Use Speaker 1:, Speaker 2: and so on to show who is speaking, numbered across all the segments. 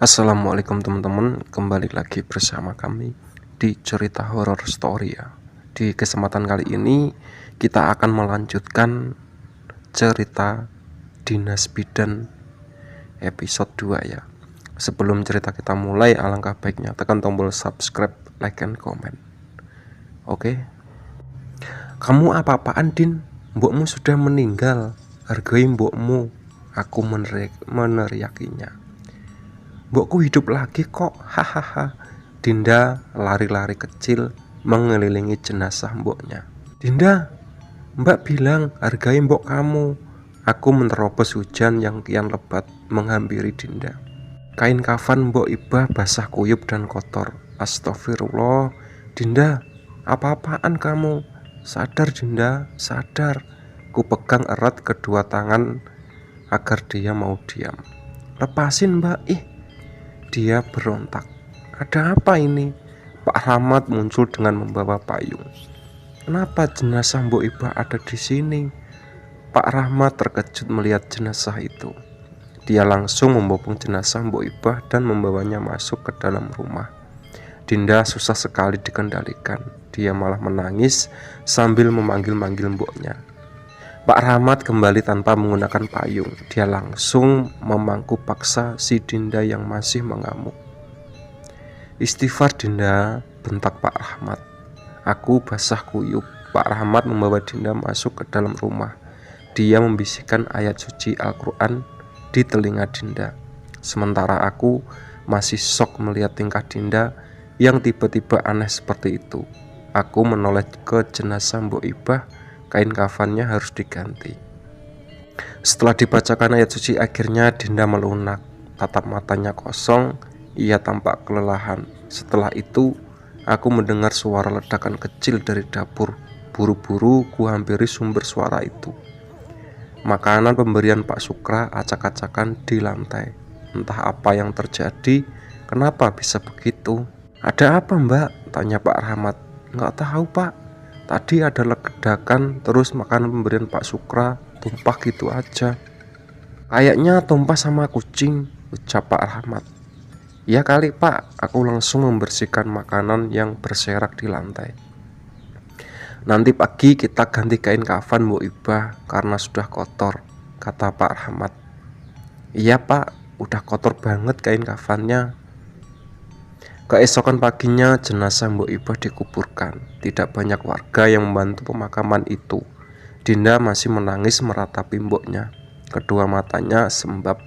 Speaker 1: Assalamualaikum teman-teman, kembali lagi bersama kami di cerita horror story ya. Di kesempatan kali ini kita akan melanjutkan cerita Dinas Bidan episode 2 ya. Sebelum cerita kita mulai, alangkah baiknya tekan tombol subscribe, like, and comment. Oke. Kamu apa-apaan, Din? Mbokmu sudah meninggal. Hargai mbokmu, aku meneriakinya. Mbokku hidup lagi kok, hahaha. Dinda lari-lari kecil mengelilingi jenazah mboknya. Dinda, mbak bilang hargai mbok kamu. Aku menerobos hujan yang kian lebat menghampiri Dinda. Kain kafan mbok Ibah basah kuyup dan kotor. Astagfirullah. Dinda, apa-apaan kamu? Sadar Dinda, sadar. Ku pegang erat kedua tangan agar dia mau diam. Lepasin mbak, dia berontak. Ada apa ini? Pak Rahmat muncul dengan membawa payung. Kenapa jenazah Mbok Ibah ada di sini? Pak Rahmat terkejut melihat jenazah itu. Dia langsung membopong jenazah Mbok Ibah dan membawanya masuk ke dalam rumah. Dinda susah sekali dikendalikan. Dia malah menangis sambil memanggil-manggil mboknya. Pak Rahmat kembali tanpa menggunakan payung. Dia langsung memangku paksa si Dinda yang masih mengamuk. Istighfar Dinda, bentak Pak Rahmat. Aku basah kuyup. Pak Rahmat membawa Dinda masuk ke dalam rumah. Dia membisikkan ayat suci Al-Quran di telinga Dinda. Sementara aku masih syok melihat tingkah Dinda yang tiba-tiba aneh seperti itu. Aku menoleh ke jenazah Mbok Ibah. Kain kafannya harus diganti. Setelah dibacakan ayat suci, akhirnya Dinda melunak. Tatap matanya kosong. Ia tampak kelelahan. Setelah itu aku mendengar suara ledakan kecil dari dapur. Buru-buru ku hampiri sumber suara itu. Makanan pemberian Pak Sukra acak-acakan di lantai. Entah apa yang terjadi. Kenapa bisa begitu? Ada apa mbak? Tanya Pak Rahmat. Nggak tahu pak. Tadi ada ledakan, terus makanan pemberian Pak Sukra tumpah gitu aja. Kayaknya tumpah sama kucing, ucap Pak Rahmat. Ya kali pak, aku langsung membersihkan makanan yang berserak di lantai. Nanti pagi kita ganti kain kafan Mbok Ibah karena sudah kotor, kata Pak Rahmat. Iya pak, udah kotor banget kain kafannya. Keesokan paginya jenazah Mbok Ibah dikuburkan. Tidak banyak warga yang membantu pemakaman itu. Dinda masih menangis meratapi mboknya. Kedua matanya sembab.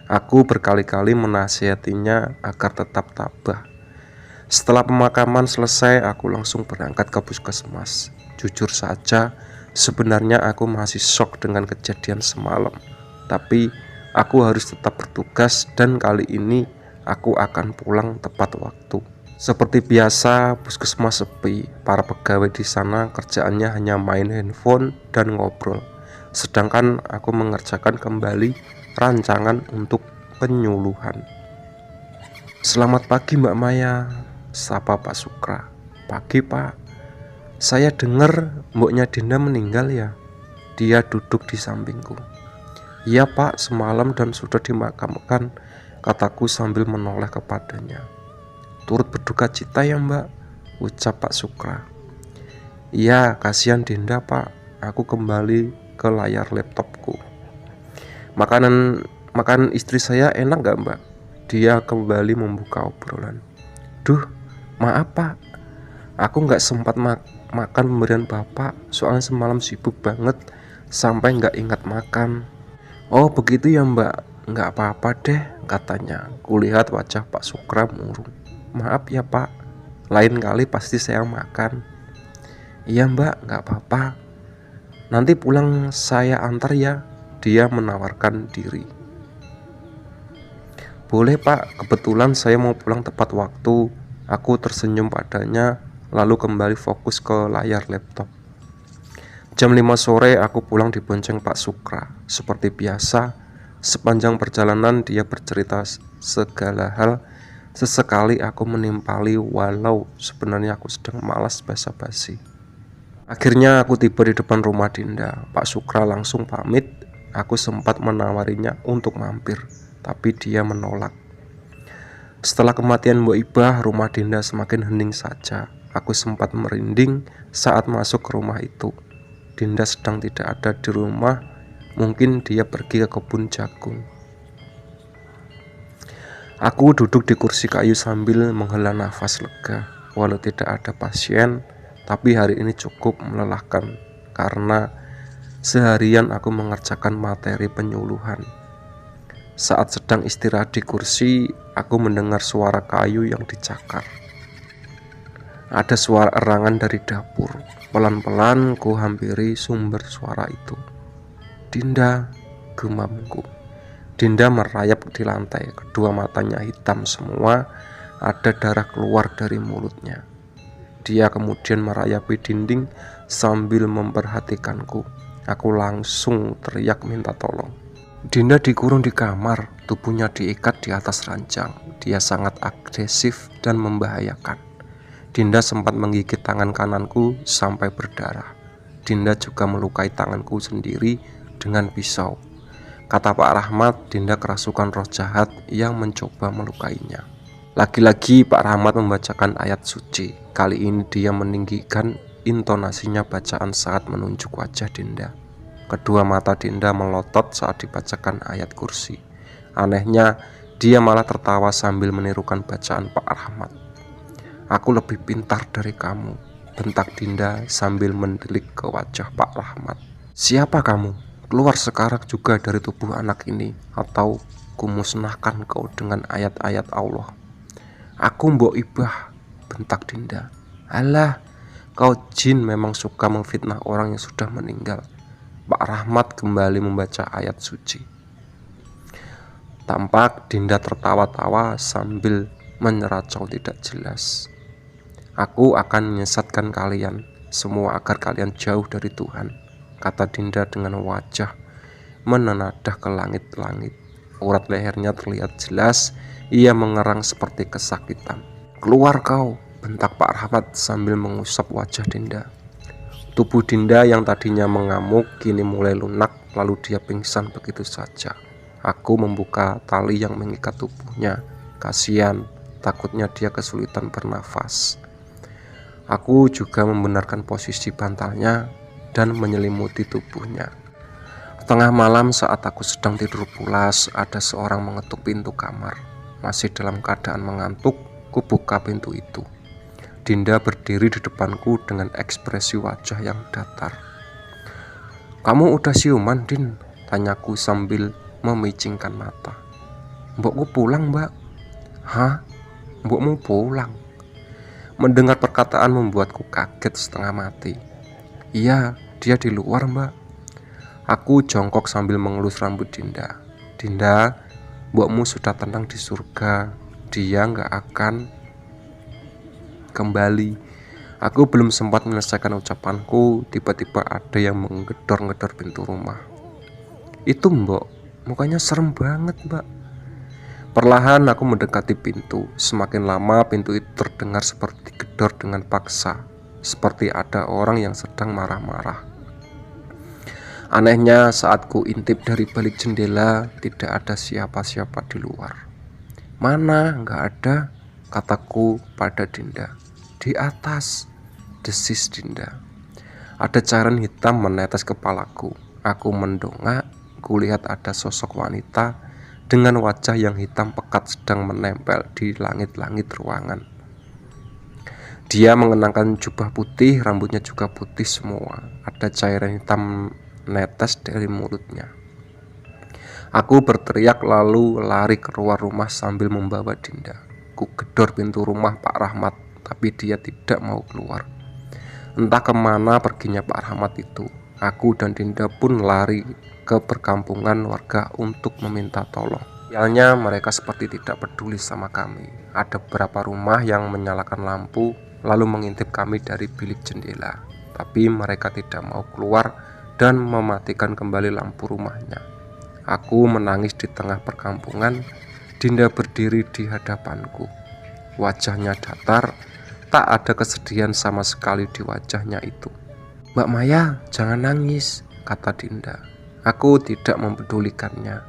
Speaker 1: Aku berkali-kali menasihatinya agar tetap tabah. Setelah pemakaman selesai, aku langsung berangkat ke puskesmas. Jujur saja, sebenarnya aku masih syok dengan kejadian semalam. Tapi aku harus tetap bertugas dan kali ini aku akan pulang tepat waktu. Seperti biasa, puskesmas sepi. Para pegawai di sana kerjaannya hanya main handphone dan ngobrol. Sedangkan aku mengerjakan kembali rancangan untuk penyuluhan. Selamat pagi Mbak Maya, sapa Pak Sukra. Pagi Pak. Saya dengar mboknya Dinda meninggal ya? Dia duduk di sampingku. Iya Pak, semalam dan sudah dimakamkan, kataku sambil menoleh kepadanya. Turut berduka cita ya mbak, ucap Pak Sukra. Iya, kasihan Dinda pak. Aku kembali ke layar laptopku. Makanan istri saya enak gak mbak? Dia kembali membuka obrolan. Duh, maaf pak, aku gak sempat makan pemberian bapak. Soalnya semalam sibuk banget sampai gak ingat makan. Oh begitu ya mbak, gak apa-apa deh, katanya. Kulihat wajah Pak Sukra murung. Maaf ya pak, lain kali pasti saya makan. Iya mbak, gak apa-apa. Nanti pulang saya antar ya. Dia menawarkan diri. Boleh pak, kebetulan saya mau pulang tepat waktu. Aku tersenyum padanya, lalu kembali fokus ke layar laptop. Jam 5 sore aku pulang dibonceng Pak Sukra. Seperti biasa, sepanjang perjalanan dia bercerita segala hal. Sesekali aku menimpali walau sebenarnya aku sedang malas basa-basi. Akhirnya aku tiba di depan rumah Dinda. Pak Sukra langsung pamit. Aku sempat menawarinya untuk mampir, tapi dia menolak. Setelah kematian Mbok Ibah, rumah Dinda semakin hening saja. Aku sempat merinding saat masuk ke rumah itu. Dinda sedang tidak ada di rumah, mungkin dia pergi ke kebun jagung. Aku duduk di kursi kayu sambil menghela nafas lega. Walau tidak ada pasien, tapi hari ini cukup melelahkan karena seharian aku mengerjakan materi penyuluhan. Saat sedang istirahat di kursi, aku mendengar suara kayu yang dicakar. Ada suara erangan dari dapur. Pelan-pelan ku hampiri sumber suara itu. Dinda, gemamku. Dinda merayap di lantai. Kedua matanya hitam semua, ada darah keluar dari mulutnya. Dia kemudian merayapi dinding sambil memperhatikanku. Aku langsung teriak minta tolong. Dinda dikurung di kamar, tubuhnya diikat di atas ranjang. Dia sangat agresif dan membahayakan. Dinda sempat menggigit tangan kananku sampai berdarah. Dinda juga melukai tanganku sendiri dengan pisau. Kata Pak Rahmat, Dinda kerasukan roh jahat yang mencoba melukainya. Lagi-lagi Pak Rahmat membacakan ayat suci. Kali ini dia meninggikan intonasinya bacaan saat menunjuk wajah Dinda. Kedua mata Dinda melotot saat dibacakan ayat kursi. Anehnya, dia malah tertawa sambil menirukan bacaan Pak Rahmat. Aku lebih pintar dari kamu, bentak Dinda sambil mendelik ke wajah Pak Rahmat. Siapa kamu? Keluar sekarang juga dari tubuh anak ini, atau kumusnahkan kau dengan ayat-ayat Allah. Aku Mbok Ibah, bentak Dinda. Alah, kau jin memang suka memfitnah orang yang sudah meninggal. Pak Rahmat kembali membaca ayat suci. Tampak Dinda tertawa-tawa sambil menyeracau tidak jelas. Aku akan menyesatkan kalian semua agar kalian jauh dari Tuhan, kata Dinda dengan wajah menenadah ke langit-langit. Urat lehernya terlihat jelas, ia mengerang seperti kesakitan. Keluar kau, bentak Pak Rahmat sambil mengusap wajah Dinda. Tubuh Dinda yang tadinya mengamuk kini mulai lunak, lalu dia pingsan begitu saja. Aku membuka tali yang mengikat tubuhnya. Kasihan, takutnya dia kesulitan bernafas. Aku juga membenarkan posisi bantalnya dan menyelimuti tubuhnya. Tengah malam saat aku sedang tidur pulas, ada seorang mengetuk pintu kamar. Masih dalam keadaan mengantuk, ku buka pintu itu. Dinda berdiri di depanku dengan ekspresi wajah yang datar. Kamu udah siuman, Din? Tanyaku sambil memicingkan mata. Mbokku pulang, Mbak. Hah? Mbokmu pulang? Mendengar perkataan membuatku kaget setengah mati. Iya, dia di luar, Mbak. Aku jongkok sambil mengelus rambut Dinda. Dinda, mbokmu sudah tenang di surga. Dia gak akan kembali. Aku belum sempat menyelesaikan ucapanku, tiba-tiba ada yang menggedor-gedor pintu rumah. Itu Mbok, mukanya serem banget, Mbak. Perlahan aku mendekati pintu. Semakin lama pintu itu terdengar seperti gedor dengan paksa, seperti ada orang yang sedang marah-marah. Anehnya saat ku intip dari balik jendela, tidak ada siapa-siapa di luar. Mana? Nggak ada, kataku pada Dinda. Di atas, desis Dinda. Ada cairan hitam menetes kepalaku. Aku mendongak, kulihat ada sosok wanita dengan wajah yang hitam pekat sedang menempel di langit-langit ruangan. Dia mengenakan jubah putih, rambutnya juga putih semua. Ada cairan hitam netes dari mulutnya. Aku berteriak lalu lari keluar rumah sambil membawa Dinda. Ku gedor pintu rumah Pak Rahmat, tapi dia tidak mau keluar. Entah kemana perginya Pak Rahmat itu. Aku dan Dinda pun lari ke perkampungan warga untuk meminta tolong. Sialnya mereka seperti tidak peduli sama kami. Ada beberapa rumah yang menyalakan lampu lalu mengintip kami dari bilik jendela, tapi mereka tidak mau keluar dan mematikan kembali lampu rumahnya. Aku menangis di tengah perkampungan. Dinda berdiri di hadapanku. Wajahnya datar, tak ada kesedihan sama sekali di wajahnya itu. Mbak Maya, jangan nangis, kata Dinda. Aku tidak mempedulikannya.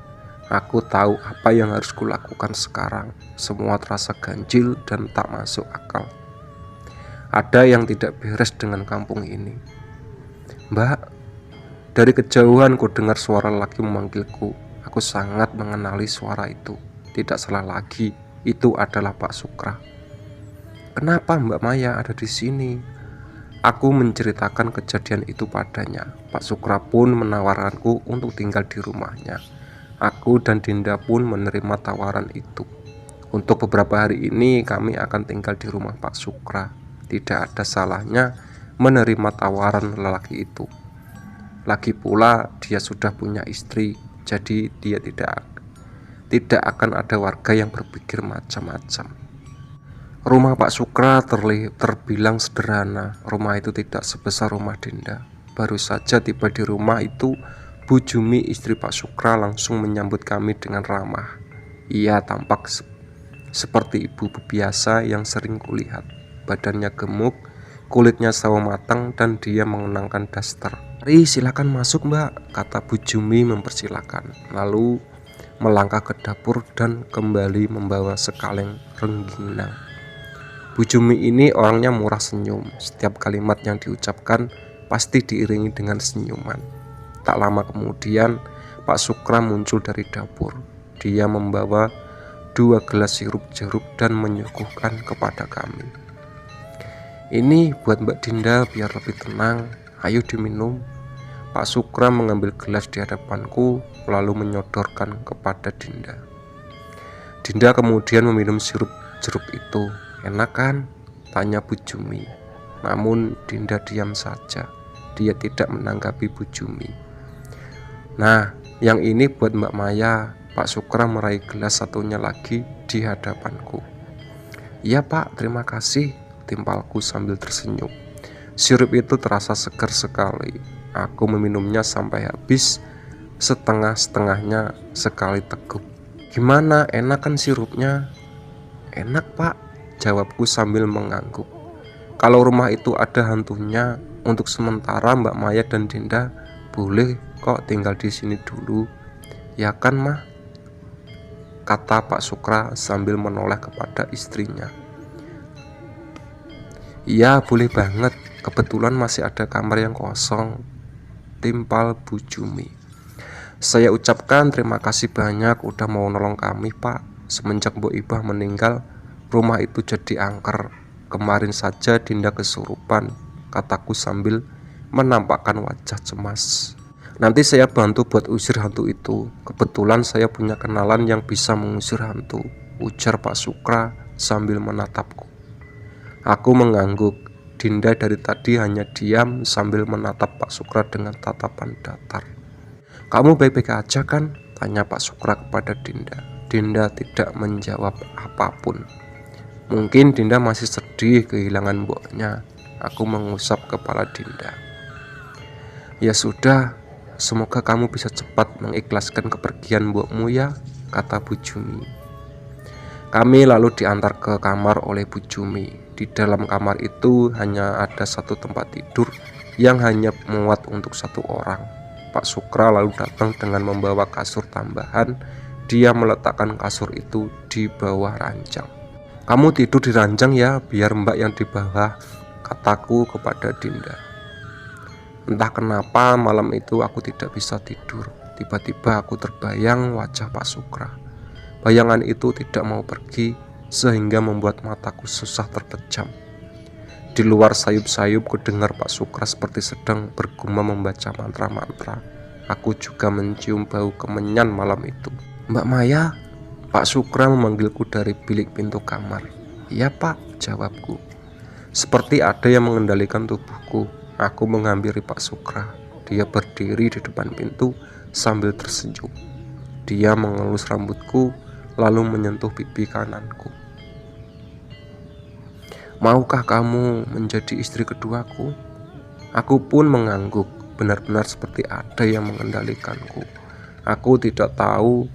Speaker 1: Aku tahu apa yang harus kulakukan sekarang. Semua terasa ganjil dan tak masuk akal. Ada yang tidak beres dengan kampung ini. Mbak, dari kejauhan ku dengar suara lelaki memanggilku. Aku sangat mengenali suara itu. Tidak salah lagi, itu adalah Pak Sukra. Kenapa Mbak Maya ada di sini? Aku menceritakan kejadian itu padanya. Pak Sukra pun menawarkanku untuk tinggal di rumahnya. Aku dan Dinda pun menerima tawaran itu. Untuk beberapa hari ini kami akan tinggal di rumah Pak Sukra. Tidak ada salahnya menerima tawaran lelaki itu. Lagi pula dia sudah punya istri, jadi dia tidak akan ada warga yang berpikir macam-macam. Rumah Pak Sukra terbilang sederhana. Rumah itu tidak sebesar rumah Dinda. Baru saja tiba di rumah itu, Bu Jumi istri Pak Sukra langsung menyambut kami dengan ramah. Ia tampak seperti ibu biasa yang sering kulihat. Badannya gemuk, kulitnya sawo matang, dan dia mengenakan daster. "Mari silakan masuk Mbak," kata Bu Jumi mempersilahkan. Lalu melangkah ke dapur dan kembali membawa sekaleng rengginang. Bu Jumi ini orangnya murah senyum. Setiap kalimat yang diucapkan pasti diiringi dengan senyuman. Tak lama kemudian Pak Sukra muncul dari dapur. Dia membawa 2 gelas sirup jeruk dan menyuguhkan kepada kami. "Ini buat Mbak Dinda biar lebih tenang. Ayo diminum." Pak Sukra mengambil gelas di hadapanku lalu menyodorkan kepada Dinda. Dinda kemudian meminum sirup jeruk itu. "Enak kan?" tanya Bu Jumi. Namun Dinda diam saja. Dia tidak menanggapi Bu Jumi. "Nah, yang ini buat Mbak Maya." Pak Sukra meraih gelas satunya lagi di hadapanku. "Iya Pak, terima kasih," timpalku sambil tersenyum. Sirup itu terasa segar sekali. Aku meminumnya sampai habis, setengah-setengahnya sekali teguk. "Gimana, enak kan sirupnya?" "Enak Pak," jawabku sambil mengangguk. "Kalau rumah itu ada hantunya, untuk sementara Mbak Maya dan Dinda boleh kok tinggal di sini dulu. Ya kan Mah?" kata Pak Sukra sambil menoleh kepada istrinya. "Iya boleh banget, kebetulan masih ada kamar yang kosong," timpal Bu Jumi. Saya ucapkan terima kasih banyak udah mau nolong kami Pak. Semenjak Mbok Ibah meninggal, rumah itu jadi angker. Kemarin saja Dinda kesurupan, kataku sambil menampakkan wajah cemas. "Nanti saya bantu buat usir hantu itu. Kebetulan saya punya kenalan yang bisa mengusir hantu," ujar Pak Sukra sambil menatapku. Aku mengangguk. Dinda dari tadi hanya diam sambil menatap Pak Sukra dengan tatapan datar. "Kamu baik-baik aja kan?" tanya Pak Sukra kepada Dinda. Dinda tidak menjawab apapun. Mungkin Dinda masih sedih kehilangan mboknya. Aku mengusap kepala Dinda. "Ya sudah, semoga kamu bisa cepat mengikhlaskan kepergian mbokmu ya," kata Bu Jumi. Kami lalu diantar ke kamar oleh Bu Jumi. Di dalam kamar itu hanya ada satu tempat tidur yang hanya muat untuk 1 orang. Pak Sukra lalu datang dengan membawa kasur tambahan. Dia meletakkan kasur itu di bawah ranjang. "Kamu tidur di ranjang ya, biar Mbak yang di bawah," kataku kepada Dinda. Entah kenapa malam itu aku tidak bisa tidur. Tiba-tiba aku terbayang wajah Pak Sukra. Bayangan itu tidak mau pergi sehingga membuat mataku susah terpejam. Di luar sayup-sayup kudengar Pak Sukra seperti sedang bergumam membaca mantra-mantra. Aku juga mencium bau kemenyan malam itu. "Mbak Maya," Pak Sukra memanggilku dari bilik pintu kamar. "Iya Pak," jawabku. Seperti ada yang mengendalikan tubuhku. Aku menghampiri Pak Sukra. Dia berdiri di depan pintu sambil tersenyum. Dia mengelus rambutku lalu menyentuh pipi kananku. "Maukah kamu menjadi istri keduaku?" Aku pun mengangguk. Benar-benar seperti ada yang mengendalikanku. Aku tidak tahu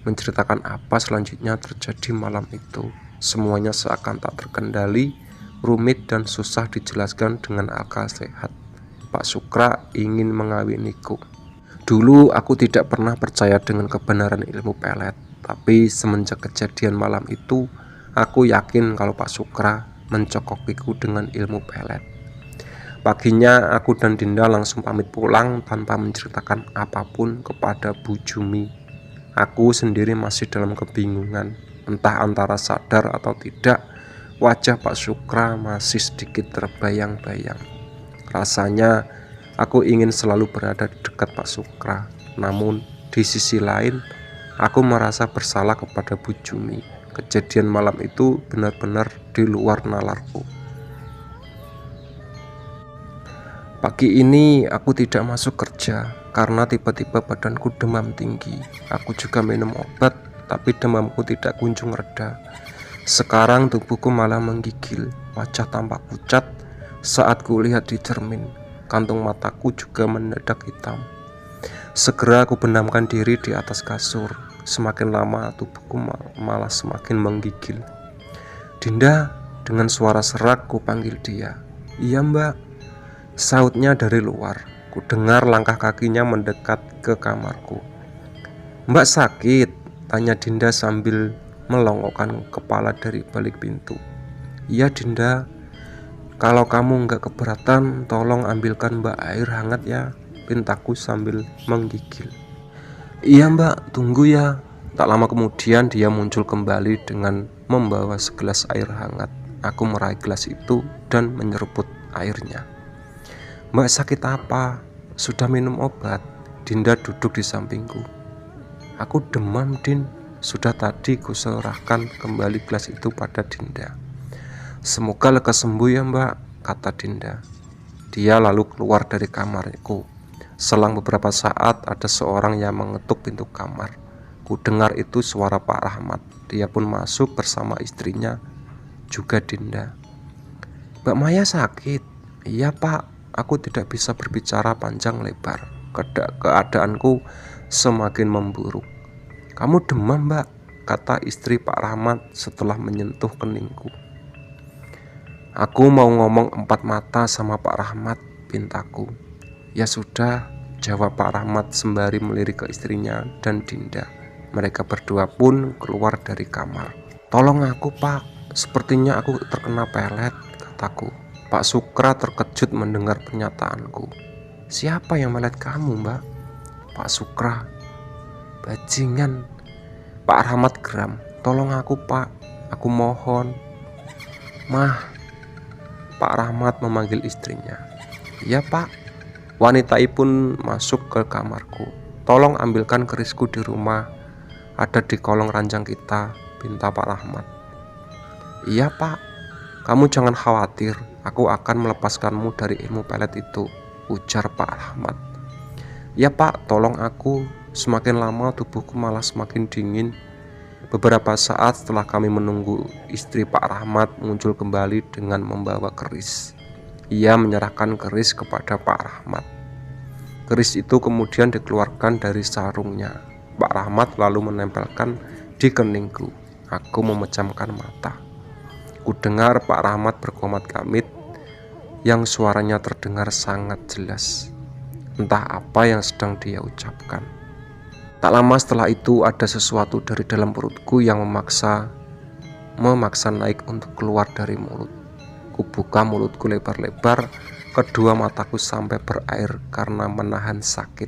Speaker 1: menceritakan apa selanjutnya terjadi malam itu. Semuanya seakan tak terkendali, rumit dan susah dijelaskan dengan akal sehat. Pak Sukra ingin mengawiniku. Dulu aku tidak pernah percaya dengan kebenaran ilmu pelet, tapi semenjak kejadian malam itu, aku yakin kalau Pak Sukra mencokokiku dengan ilmu pelet. Paginya aku dan Dinda langsung pamit pulang tanpa menceritakan apapun kepada Bu Jumi. Aku sendiri masih dalam kebingungan, entah antara sadar atau tidak, wajah Pak Sukra masih sedikit terbayang-bayang. Rasanya aku ingin selalu berada di dekat Pak Sukra. Namun di sisi lain, aku merasa bersalah kepada Bu Jumi. Kejadian malam itu benar-benar di luar nalarku. Pagi ini aku tidak masuk kerja karena tiba-tiba badanku demam tinggi. Aku juga minum obat, tapi demamku tidak kunjung reda. Sekarang tubuhku malah menggigil, wajah tampak pucat saat kulihat di cermin. Kantung mataku juga mendadak hitam. Segera aku benamkan diri di atas kasur. Semakin lama tubuhku malah semakin menggigil. Dinda, dengan suara serak ku panggil dia. Iya mbak, sautnya dari luar. Ku dengar langkah kakinya mendekat ke kamarku. Mbak sakit? Tanya Dinda sambil melongokkan kepala dari balik pintu. Iya Dinda, kalau kamu nggak keberatan, tolong ambilkan mbak air hangat ya, pintaku sambil menggigil. Iya mbak, tunggu ya. Tak lama kemudian dia muncul kembali dengan membawa segelas air hangat. Aku meraih gelas itu dan menyeruput airnya. Mbak sakit apa? Sudah minum obat? Dinda duduk di sampingku. Aku demam Din. Sudah tadi ku serahkan kembali gelas itu pada Dinda. Semoga lekas sembuh ya mbak, kata Dinda. Dia lalu keluar dari kamarku. Selang beberapa saat ada seorang yang mengetuk pintu kamar. Ku dengar itu suara Pak Rahmat. Dia pun masuk bersama istrinya, juga Dinda. Mbak Maya sakit? Iya pak, aku tidak bisa berbicara panjang lebar. Keadaanku semakin memburuk. Kamu demam mbak, kata istri Pak Rahmat setelah menyentuh keningku. Aku mau ngomong empat mata sama Pak Rahmat, pintaku. Ya sudah, jawab Pak Rahmat sembari melirik ke istrinya dan Dinda. Mereka berdua pun keluar dari kamar. Tolong aku pak, sepertinya aku terkena pelet, kataku. Pak Sukra terkejut mendengar pernyataanku. Siapa yang melet kamu mbak? Pak Sukra. Bajingan. Pak Rahmat geram. Tolong aku pak, aku mohon. Mah. Pak Rahmat memanggil istrinya. Iya pak. Wanita pun masuk ke kamarku. Tolong ambilkan kerisku di rumah, ada di kolong ranjang kita, pinta Pak Rahmat. Iya pak, kamu jangan khawatir, aku akan melepaskanmu dari ilmu pelet itu, ujar Pak Rahmat. Ya pak, tolong aku. Semakin lama tubuhku malah semakin dingin. Beberapa saat setelah kami menunggu, istri Pak Rahmat muncul kembali dengan membawa keris. Ia menyerahkan keris kepada Pak Rahmat. Keris itu kemudian dikeluarkan dari sarungnya. Pak Rahmat lalu menempelkan di keningku. Aku memejamkan mata. Ku dengar Pak Rahmat berkomat kamit yang suaranya terdengar sangat jelas. Entah apa yang sedang dia ucapkan. Tak lama setelah itu ada sesuatu dari dalam perutku yang memaksa naik untuk keluar dari mulut. Ku buka mulutku lebar-lebar, kedua mataku sampai berair karena menahan sakit.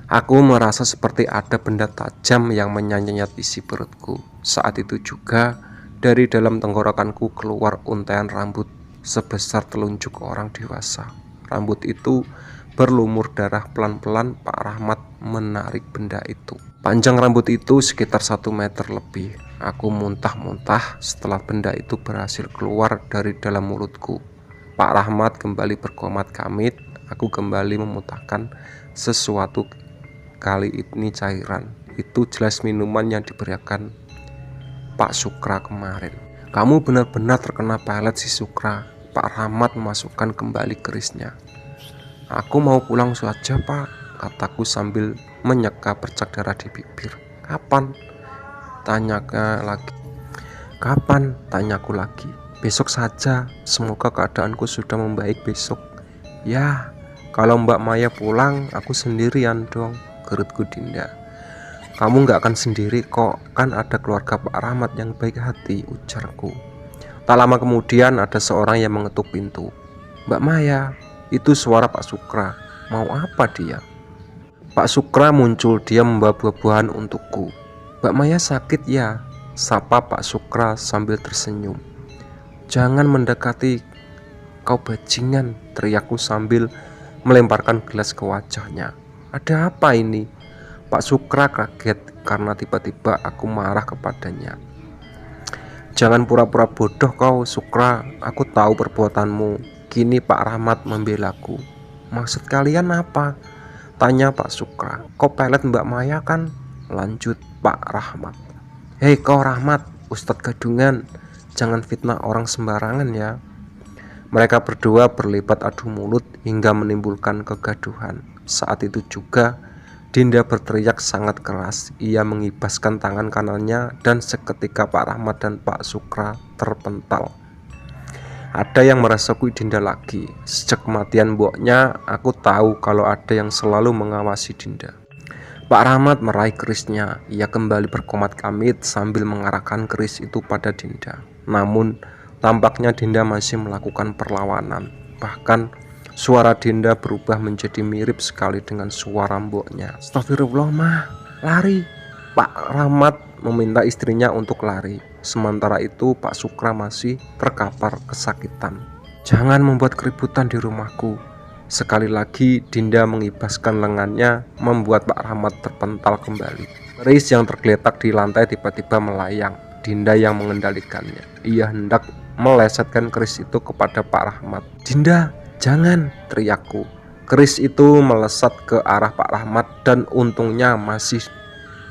Speaker 1: Aku merasa seperti ada benda tajam yang menyayat isi perutku. Saat itu juga dari dalam tenggorokanku keluar untaian rambut sebesar telunjuk orang dewasa. Rambut itu berlumur darah. Pelan-pelan Pak Rahmat menarik benda itu. Panjang rambut itu sekitar 1 meter lebih. Aku muntah-muntah setelah benda itu berhasil keluar dari dalam mulutku. Pak Rahmat kembali berkomat kamit. Aku kembali memuntahkan sesuatu. Kali ini cairan. Itu jelas minuman yang diberikan Pak Sukra kemarin. Kamu benar-benar terkena pelet si Sukra. Pak Rahmat memasukkan kembali kerisnya. Aku mau pulang saja pak, kataku sambil menyeka bercak darah di bibir. Kapan? Tanyaku lagi. Besok saja, semoga keadaanku sudah membaik besok. Ya, kalau Mbak Maya pulang, aku sendirian dong. gerutku Dinda. Kamu nggak akan sendiri kok, kan ada keluarga Pak Rahmat yang baik hati, ujarku. Tak lama kemudian ada seorang yang mengetuk pintu. Mbak Maya, itu suara Pak Sukra. Mau apa dia? Pak Sukra muncul, dia membawa buah-buahan untukku. Mbak Maya sakit ya? Sapa Pak Sukra sambil tersenyum. Jangan mendekati, kau bajingan, teriakku sambil melemparkan gelas ke wajahnya. Ada apa ini? Pak Sukra kaget karena tiba-tiba aku marah kepadanya. Jangan pura-pura bodoh kau, Sukra. Aku tahu perbuatanmu. Kini Pak Rahmat membelaku. Maksud kalian apa? Tanya Pak Sukra. Kau pelet Mbak Maya kan? Lanjut Pak Rahmat. Hei kau Rahmat, Ustadz Gadungan, jangan fitnah orang sembarangan ya. Mereka berdua berlibat adu mulut hingga menimbulkan kegaduhan. Saat itu juga Dinda berteriak sangat keras. Ia mengibaskan tangan kanannya dan seketika Pak Rahmat dan Pak Sukra terpental. Ada yang merasakui Dinda lagi. Sejak kematian mboknya, aku tahu kalau ada yang selalu mengawasi Dinda. Pak Rahmat meraih kerisnya. Ia kembali berkomat kamit sambil mengarahkan keris itu pada Dinda. Namun tampaknya Dinda masih melakukan perlawanan. Bahkan suara Dinda berubah menjadi mirip sekali dengan suara mboknya. Astagfirullah mah, lari. Pak Rahmat meminta istrinya untuk lari. Sementara itu Pak Sukra masih terkapar kesakitan. Jangan membuat keributan di rumahku. Sekali lagi Dinda mengibaskan lengannya, membuat Pak Rahmat terpental kembali. Keris yang tergeletak di lantai tiba-tiba melayang. Dinda yang mengendalikannya. Ia hendak melesetkan keris itu kepada Pak Rahmat. Dinda, jangan, teriakku. Keris itu melesat ke arah Pak Rahmat dan untungnya masih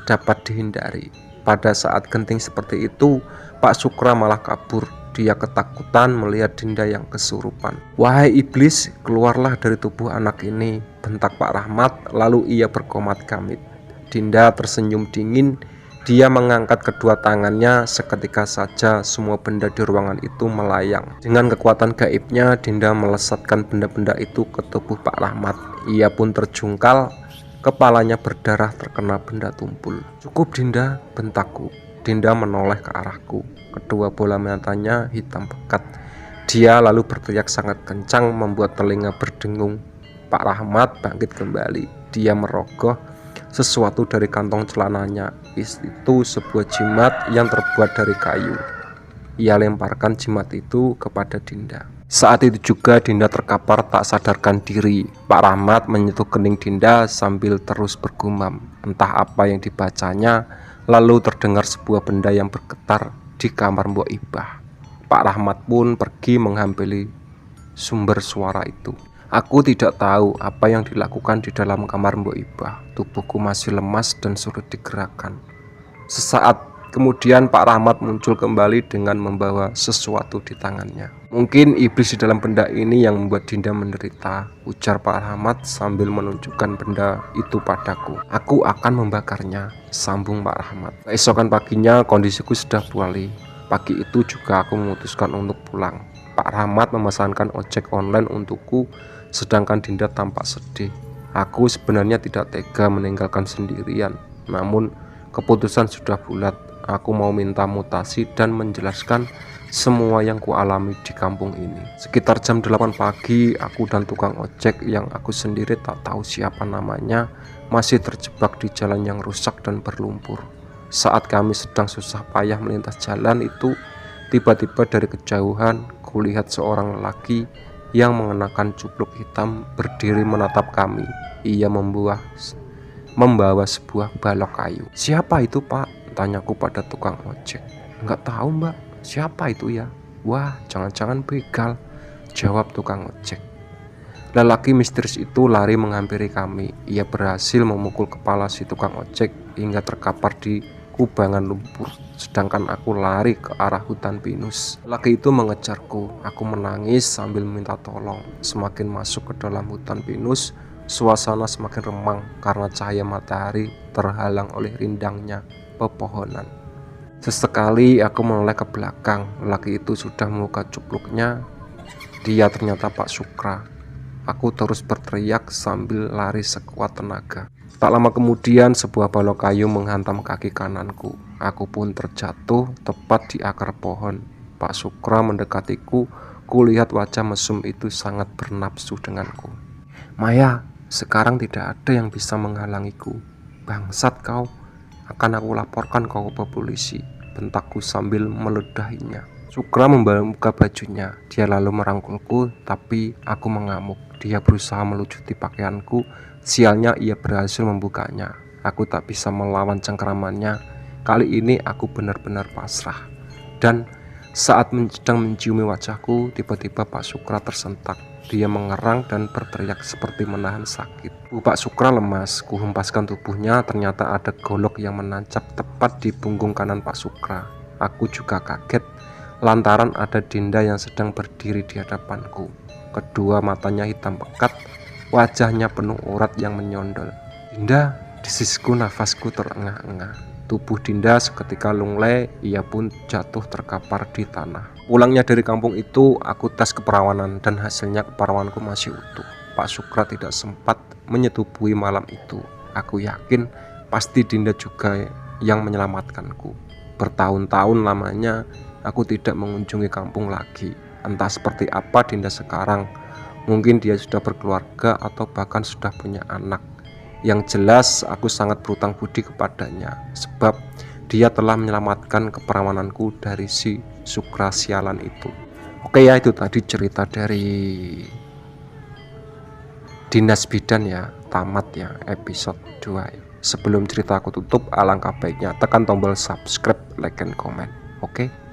Speaker 1: dapat dihindari. Pada saat genting seperti itu, Pak Sukra malah kabur. Dia ketakutan melihat Dinda yang kesurupan. Wahai iblis, keluarlah dari tubuh anak ini, bentak Pak Rahmat, lalu ia berkomat kamit. Dinda tersenyum dingin. Dia mengangkat kedua tangannya, seketika saja semua benda di ruangan itu melayang. Dengan kekuatan gaibnya, Dinda melesatkan benda-benda itu ke tubuh Pak Rahmat. Ia pun terjungkal, kepalanya berdarah terkena benda tumpul. Cukup Dinda, bentakku. Dinda menoleh ke arahku. Kedua bola matanya hitam pekat. Dia lalu berteriak sangat kencang membuat telinga berdengung. Pak Rahmat bangkit kembali. Dia merogoh sesuatu dari kantong celananya. Itu sebuah jimat yang terbuat dari kayu. Ia lemparkan jimat itu kepada Dinda. Saat itu juga Dinda terkapar tak sadarkan diri. Pak Rahmat menyentuh kening Dinda sambil terus bergumam. Entah apa yang dibacanya. Lalu terdengar sebuah benda yang bergetar di kamar Mbok Ibah. Pak Rahmat pun pergi menghampiri sumber suara itu. Aku tidak tahu apa yang dilakukan di dalam kamar Mbok Ibah. Tubuhku masih lemas dan sulit digerakkan. Sesaat kemudian Pak Rahmat muncul kembali dengan membawa sesuatu di tangannya. Mungkin iblis di dalam benda ini yang membuat Dinda menderita, ujar Pak Rahmat sambil menunjukkan benda itu padaku. Aku akan membakarnya, sambung Pak Rahmat. Keesokan paginya kondisiku sudah pulih. Pagi itu juga aku memutuskan untuk pulang. Pak Rahmat memesankan ojek online untukku, sedangkan Dinda tampak sedih. Aku sebenarnya tidak tega meninggalkan sendirian, namun keputusan sudah bulat. Aku mau minta mutasi dan menjelaskan semua yang kualami di kampung ini. Sekitar jam 8 pagi, aku dan tukang ojek yang aku sendiri tak tahu siapa namanya masih terjebak di jalan yang rusak dan berlumpur. Saat kami sedang susah payah melintas jalan itu, tiba-tiba dari kejauhan kulihat seorang lelaki yang mengenakan cupluk hitam berdiri menatap kami. Ia membawa sebuah balok kayu. Siapa itu Pak? Tanyaku pada tukang ojek. Enggak tahu Mbak, siapa itu ya? Wah, jangan-jangan begal, jawab tukang ojek. Lelaki misterius itu lari menghampiri kami. Ia berhasil memukul kepala si tukang ojek hingga terkapar di kubangan lumpur. Sedangkan aku lari ke arah hutan pinus. Lelaki itu mengejarku. Aku menangis sambil minta tolong. Semakin masuk ke dalam hutan pinus, suasana semakin remang karena cahaya matahari terhalang oleh rindangnya pepohonan. Sesekali aku menoleh ke belakang. Lelaki itu sudah membuka cupluknya. Dia ternyata Pak Sukra. Aku terus berteriak sambil lari sekuat tenaga. Tak lama kemudian sebuah balok kayu menghantam kaki kananku. Aku pun terjatuh tepat di akar pohon. Pak Sukra mendekatiku. Kulihat wajah mesum itu sangat bernafsu denganku. "Maya, sekarang tidak ada yang bisa menghalangiku. Bangsat kau, akan aku laporkan kau ke polisi," bentakku sambil meludahinya. Sukra membuka bajunya. Dia lalu merangkulku, tapi aku mengamuk. Dia berusaha melucuti pakaianku. Sialnya ia berhasil membukanya. Aku tak bisa melawan cengkeramannya. Kali ini aku benar-benar pasrah. Dan saat sedang menciumi wajahku, tiba-tiba Pak Sukra tersentak. Dia mengerang dan berteriak seperti menahan sakit. Pak Sukra lemas. Kuhempaskan tubuhnya. Ternyata ada golok yang menancap tepat di punggung kanan Pak Sukra. Aku juga kaget lantaran ada Dinda yang sedang berdiri di hadapanku. Kedua matanya hitam pekat, wajahnya penuh urat yang menyondol. "Dinda," desisku, nafasku terengah-engah. Tubuh Dinda seketika lunglai, ia pun jatuh terkapar di tanah. Pulangnya dari kampung itu, aku tes keperawanan dan hasilnya keperawananku masih utuh. Pak Sukra tidak sempat menyetubui malam itu. Aku yakin pasti Dinda juga yang menyelamatkanku. Bertahun-tahun lamanya aku tidak mengunjungi kampung lagi. Entah seperti apa Dinda sekarang. Mungkin dia sudah berkeluarga atau bahkan sudah punya anak. Yang jelas aku sangat berutang budi kepadanya, sebab dia telah menyelamatkan keperawananku dari si Sukra sialan itu. Oke ya, itu tadi cerita dari Dinas Bidan ya, tamat ya, episode 2 ya. Sebelum cerita aku tutup, alangkah baiknya tekan tombol subscribe, like, and comment. Oke.